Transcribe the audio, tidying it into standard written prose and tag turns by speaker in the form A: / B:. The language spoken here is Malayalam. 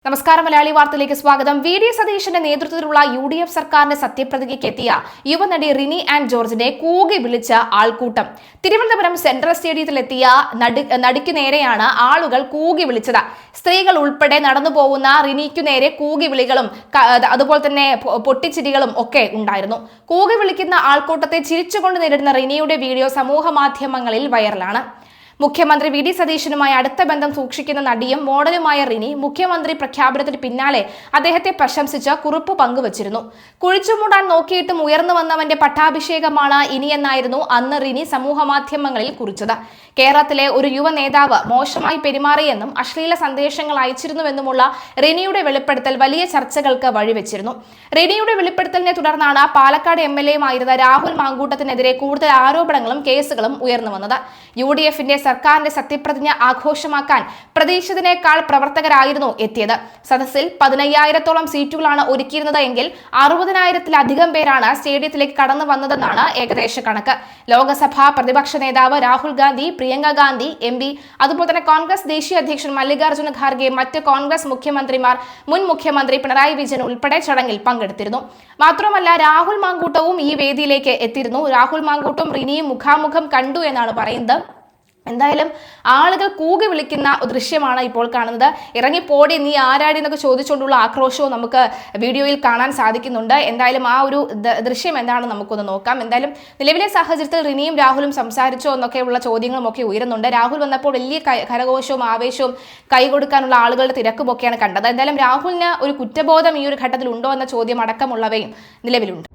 A: നമസ്കാരം. മലയാളി വാർത്തയിലേക്ക് സ്വാഗതം. വി.ഡി. സതീശന്റെ നേതൃത്വത്തിലുള്ള യു.ഡി.എഫ് സർക്കാരിന്റെ സത്യപ്രതിജ്ഞയ്ക്ക് എത്തിയ യുവനടി റിനി ആൻഡ് ജോർജിനെ കൂകി വിളിച്ച ആൾക്കൂട്ടം. തിരുവനന്തപുരം സെൻട്രൽ സ്റ്റേഡിയത്തിലെത്തിയ നടിക്കു നേരെയാണ് ആളുകൾ കൂകി വിളിച്ചത്. സ്ത്രീകൾ ഉൾപ്പെടെ നടന്നു പോകുന്ന റിനിക്കു നേരെ കൂകി വിളികളും അതുപോലെ തന്നെ പൊട്ടിച്ചിരികളും ഒക്കെ ഉണ്ടായിരുന്നു. കൂകി വിളിക്കുന്ന ആൾക്കൂട്ടത്തെ ചിരിച്ചുകൊണ്ട് നേരിടുന്ന റിനിയുടെ വീഡിയോ സമൂഹ മാധ്യമങ്ങളിൽ വൈറലാണ്. മുഖ്യമന്ത്രി വി.ഡി. സതീശനുമായി അടുത്ത ബന്ധം സൂക്ഷിക്കുന്ന നടിയും മോഡലുമായ റിനി മുഖ്യമന്ത്രി പ്രഖ്യാപനത്തിന് പിന്നാലെ അദ്ദേഹത്തെ പ്രശംസിച്ച് കുറിപ്പ് പങ്കുവച്ചിരുന്നു. കുഴിച്ചുമൂടാൻ നോക്കിയിട്ടും ഉയർന്നു വന്നവന്റെ പട്ടാഭിഷേകമാണ് ഇനിയെന്നായിരുന്നു അന്ന് റിനി സമൂഹ മാധ്യമങ്ങളിൽ കുറിച്ചത്. കേരളത്തിലെ ഒരു യുവ നേതാവ് മോശമായി പെരുമാറിയെന്നും അശ്ലീല സന്ദേശങ്ങൾ അയച്ചിരുന്നുവെന്നുമുള്ള റിനിയുടെ വെളിപ്പെടുത്തൽ വലിയ ചർച്ചകൾക്ക് വഴിവെച്ചിരുന്നു. റിനിയുടെ വെളിപ്പെടുത്തലിനെ തുടർന്നാണ് പാലക്കാട് എം.എൽ.എയുമായിരുന്ന രാഹുൽ മാങ്കൂട്ടത്തിനെതിരെ കൂടുതൽ ആരോപണങ്ങളും കേസുകളും ഉയർന്നു വന്നത്. യു.ഡി.എഫിന്റെ സർക്കാരിന്റെ സത്യപ്രതിജ്ഞ ആഘോഷമാക്കാൻ പ്രതീക്ഷിച്ചതിനേക്കാൾ പ്രവർത്തകരായിരുന്നു എത്തിയത്. സദസ്സിൽ 15,000-ഓളം സീറ്റുകളാണ് ഒരുക്കിയിരുന്നത് എങ്കിൽ 60,000-ത്തിലധികം പേരാണ് സ്റ്റേഡിയത്തിലേക്ക് കടന്നു വന്നതെന്നാണ് ഏകദേശ കണക്ക്. ലോക്സഭാ പ്രതിപക്ഷ നേതാവ് രാഹുൽ ഗാന്ധി, പ്രിയങ്ക ഗാന്ധി എം.പി, അതുപോലെ തന്നെ കോൺഗ്രസ് ദേശീയ അധ്യക്ഷൻ മല്ലികാർജ്ജുന ഖാർഗെ, മറ്റ് കോൺഗ്രസ് മുഖ്യമന്ത്രിമാർ, മുൻ മുഖ്യമന്ത്രി പിണറായി വിജയൻ ഉൾപ്പെടെ ചടങ്ങിൽ പങ്കെടുത്തിരുന്നു. മാത്രമല്ല, രാഹുൽ മാങ്കൂട്ടവും ഈ വേദിയിലേക്ക് എത്തിയിരുന്നു. രാഹുൽ മാങ്കൂട്ടും റിനിയും മുഖാമുഖം കണ്ടു എന്നാണ് പറയുന്നത്. എന്തായാലും ആളുകൾ കൂകി വിളിക്കുന്ന ദൃശ്യമാണ് ഇപ്പോൾ കാണുന്നത്. ഇറങ്ങിപ്പോടി, നീ ആരാടി എന്നൊക്കെ ചോദിച്ചുകൊണ്ടുള്ള ആക്രോശവും നമുക്ക് വീഡിയോയിൽ കാണാൻ സാധിക്കുന്നുണ്ട്. എന്തായാലും ആ ഒരു ദൃശ്യം എന്താണെന്ന് നമുക്കൊന്ന് നോക്കാം. എന്തായാലും നിലവിലെ സാഹചര്യത്തിൽ റിനിയും രാഹുലും സംസാരിച്ചോ എന്നൊക്കെയുള്ള ചോദ്യങ്ങളും ഒക്കെ ഉയരുന്നുണ്ട്. രാഹുൽ വന്നപ്പോൾ വലിയ കരഘോഷവും ആവേശവും കൈകൊടുക്കാനുള്ള ആളുകളുടെ തിരക്കുമൊക്കെയാണ് കണ്ടത്. എന്തായാലും രാഹുലിന് ഒരു കുറ്റബോധം ഈ ഒരു ഘട്ടത്തിൽ ഉണ്ടോ എന്ന ചോദ്യം അടക്കമുള്ളവയും നിലവിലുണ്ട്.